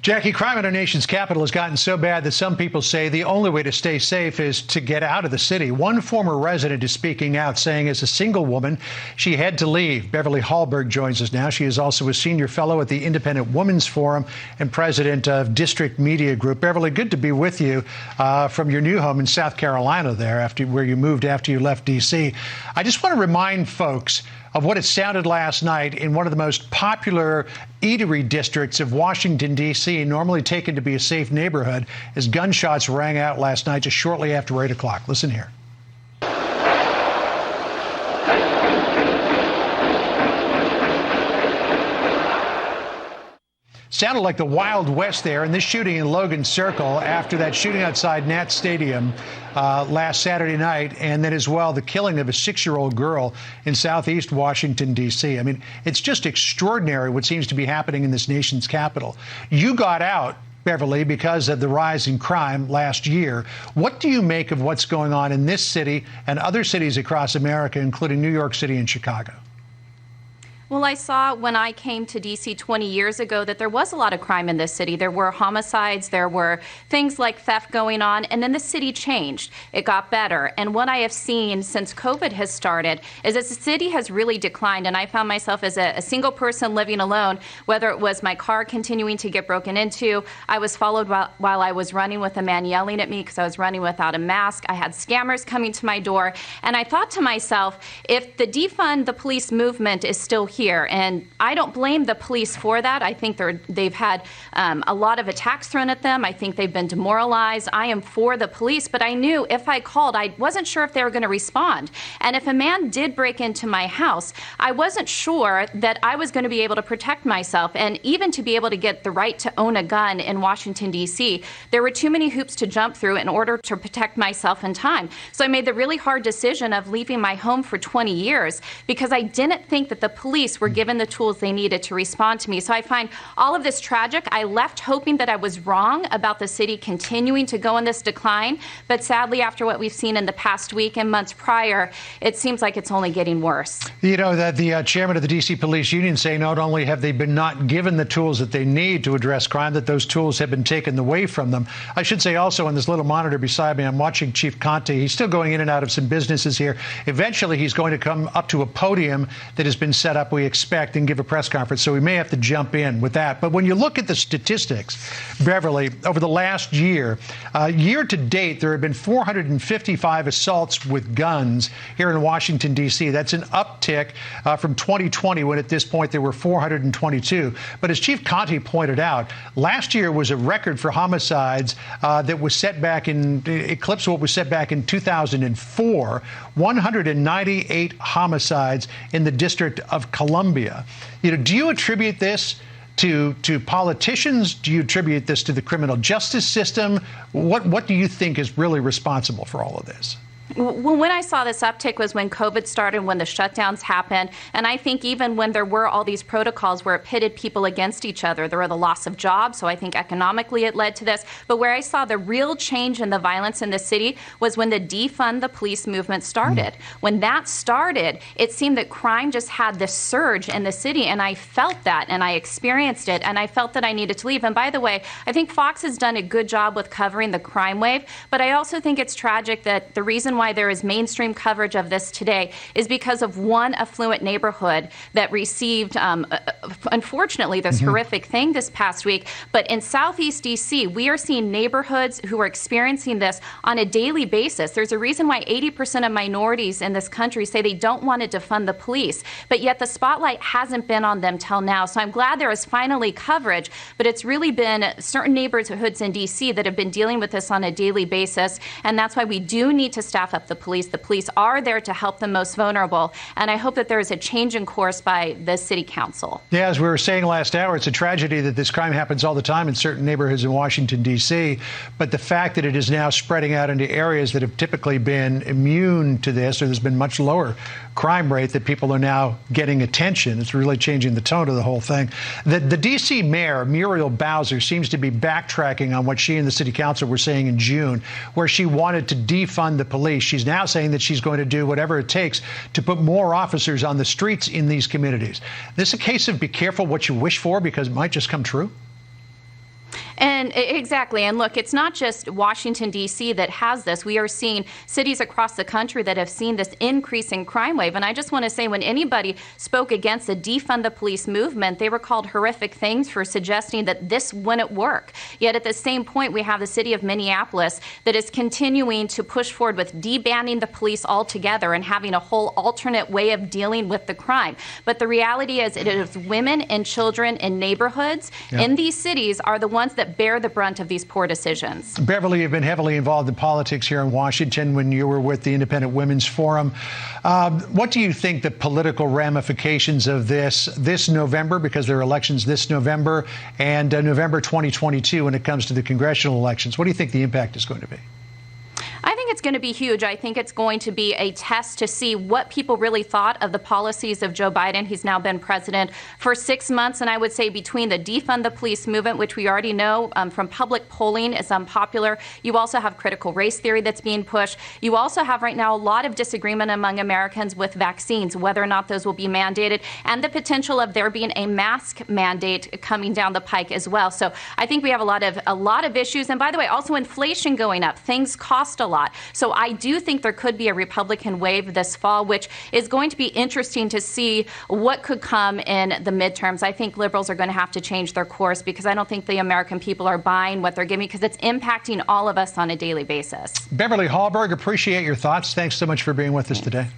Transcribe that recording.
Jackie, crime in our nation's capital has gotten so bad that some people say the only way to stay safe is to get out of the city. One former resident is speaking out, saying as a single woman, she had to leave. Beverly Hallberg joins us now. She is also a senior fellow at the Independent Women's Forum and president of District Media Group. Beverly, good to be with you from your new home in South Carolina there, where you moved after you left D.C. I just want to remind folks of what it sounded last night in one of the most popular eatery districts of Washington, D.C., normally taken to be a safe neighborhood, as gunshots rang out last night just shortly after 8 o'clock. Listen here. Sounded like the Wild West there, and this shooting in Logan Circle after that shooting outside Nat Stadium last Saturday night, and then as well the killing of a 6-year-old girl in southeast Washington, D.C. I mean, it's just extraordinary what seems to be happening in this nation's capital. You got out, Beverly, because of the rise in crime last year. What do you make of what's going on in this city and other cities across America, including New York City and Chicago? Well, I saw when I came to D.C. 20 years ago that there was a lot of crime in this city. There were homicides, there were things like theft going on, and then the city changed. It got better. And what I have seen since COVID has started is that the city has really declined, and I found myself as a single person living alone, whether it was my car continuing to get broken into, I was followed while I was running with a man yelling at me because I was running without a mask, I had scammers coming to my door, and I thought to myself, if the defund the police movement is still here, and I don't blame the police for that. I think they've had a lot of attacks thrown at them. I think they've been demoralized. I am for the police, but I knew if I called, I wasn't sure if they were going to respond. And if a man did break into my house, I wasn't sure that I was going to be able to protect myself. And even to be able to get the right to own a gun in Washington, D.C., there were too many hoops to jump through in order to protect myself in time. So I made the really hard decision of leaving my home for 20 years because I didn't think that the police were given the tools they needed to respond to me. So I find all of this tragic. I left hoping that I was wrong about the city continuing to go in this decline, but sadly, after what we've seen in the past week and months prior, it seems like it's only getting worse. You know, that the chairman of the D.C. Police Union saying not only have they been not given the tools that they need to address crime, that those tools have been taken away from them. I should say also on this little monitor beside me, I'm watching Chief Conte. He's still going in and out of some businesses here. Eventually, he's going to come up to a podium that has been set up, we expect, and give a press conference, so we may have to jump in with that. But when you look at the statistics, Beverly, over the last year, year to date, there have been 455 assaults with guns here in Washington, D.C. That's an uptick from 2020, when at this point there were 422. But as Chief Conte pointed out, last year was a record for homicides that was set back in, eclipsed what was set back in 2004, 198 homicides in the District of Columbia. You know, do you attribute this to politicians? Do you attribute this to the criminal justice system? What do you think is really responsible for all of this? Well, when I saw this uptick was when COVID started, when the shutdowns happened. And I think even when there were all these protocols where it pitted people against each other, there were the loss of jobs. So I think economically it led to this. But where I saw the real change in the violence in the city was when the defund the police movement started. When that started, it seemed that crime just had this surge in the city. And I felt that, and I experienced it, and I felt that I needed to leave. And by the way, I think Fox has done a good job with covering the crime wave. But I also think it's tragic that the reason why there is mainstream coverage of this today is because of one affluent neighborhood that received, unfortunately, this horrific thing this past week. But in Southeast D.C., we are seeing neighborhoods who are experiencing this on a daily basis. There's a reason why 80% of minorities in this country say they don't want to defund the police, but yet the spotlight hasn't been on them till now. So I'm glad there is finally coverage, but it's really been certain neighborhoods in D.C. that have been dealing with this on a daily basis, and that's why we do need to staff up the police. The police are there to help the most vulnerable, and I hope that there is a change in course by the city council. Yeah, as we were saying last hour, it's a tragedy that this crime happens all the time in certain neighborhoods in Washington, D.C., but the fact that it is now spreading out into areas that have typically been immune to this, or there's been much lower crime rate, that people are now getting attention. It's really changing the tone of the whole thing. The D.C. mayor, Muriel Bowser, seems to be backtracking on what she and the city council were saying in June, where she wanted to defund the police. She's now saying that she's going to do whatever it takes to put more officers on the streets in these communities. This is a case of be careful what you wish for, because it might just come true? And exactly. And look, it's not just Washington, D.C. that has this. We are seeing cities across the country that have seen this increasing crime wave. And I just want to say, when anybody spoke against the defund the police movement, they were called horrific things for suggesting that this wouldn't work. Yet at the same point, we have the city of Minneapolis that is continuing to push forward with debanning the police altogether and having a whole alternate way of dealing with the crime. But the reality is, it is women and children in neighborhoods in these cities are the ones that bear the brunt of these poor decisions. Beverly, you've been heavily involved in politics here in Washington when you were with the Independent Women's Forum. What do you think the political ramifications of this November, because there are elections this November, and November 2022 when it comes to the congressional elections? What do you think the impact is going to be? I think it's going to be huge. I think it's going to be a test to see what people really thought of the policies of Joe Biden. He's now been president for 6 months, and I would say between the defund the police movement, which we already know from public polling is unpopular. You also have critical race theory that's being pushed. You also have right now a lot of disagreement among Americans with vaccines, whether or not those will be mandated, and the potential of there being a mask mandate coming down the pike as well. So I think we have a lot of issues. And by the way, also inflation going up. Things cost a lot. So I do think there could be a Republican wave this fall, which is going to be interesting to see what could come in the midterms. I think liberals are going to have to change their course, because I don't think the American people are buying what they're giving, because it's impacting all of us on a daily basis. Beverly Hallberg, appreciate your thoughts. Thanks so much for being with us today.